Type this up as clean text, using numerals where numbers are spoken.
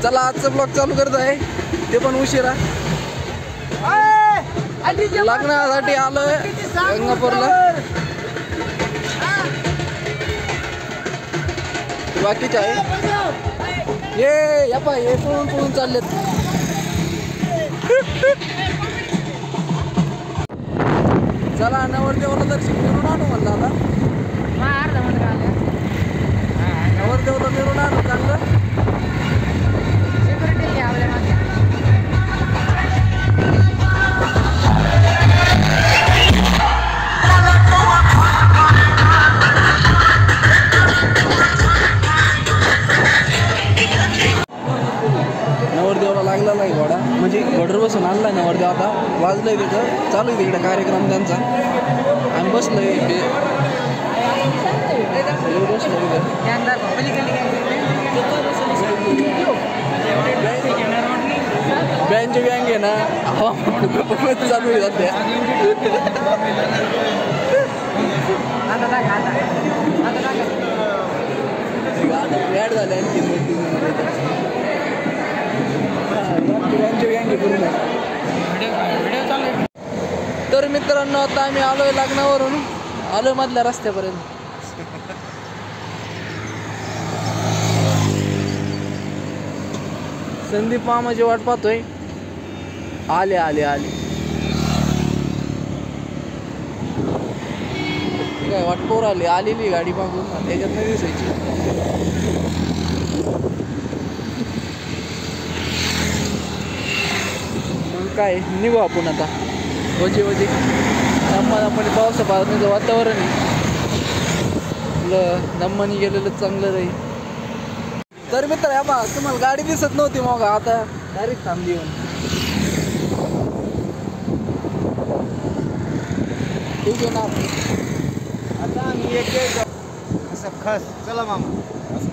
चला आजचा ब्लॉग चालू करत आहे ते पण उशिरा लग्नासाठी आलोय गंगापूरला बाकीचे आहे ये पा हे पळून चाललेत चला नवरदेवाला दर्शन करून आणू म्हणलं आता नवरदेवाला मिळून आणू चांगलं नवरदेवाला लागला नाही घोडा म्हणजे घोडर बसून आणलाय नवरदेव आता वाजलंय तिथं चालू आहे तिकडे कार्यक्रम त्यांचा आम्ही बसलोय बँच बँक आहे ना हवा चालू आहे सध्या ॲड झाले तर मित्रांनो आता आम्ही आलोय लग्नावरून आलोय मधल्या रस्त्यापर्यंत संदीप मामाची वाट पाहतोय आले काय वाट पोर आलेली गाडी मागून त्याच्यात नाही दिसायची काय निघू आपण आता वजी आपण पावसाचं वातावरण आहे दम्मानी गेलेलं चांगलं राहील तर मित्र या बा तुम्हाला गाडी दिसत नव्हती मग आता डायरेक्ट थांबली येऊन ठीक आहे ना आता आम्ही एक असं खस चला मामा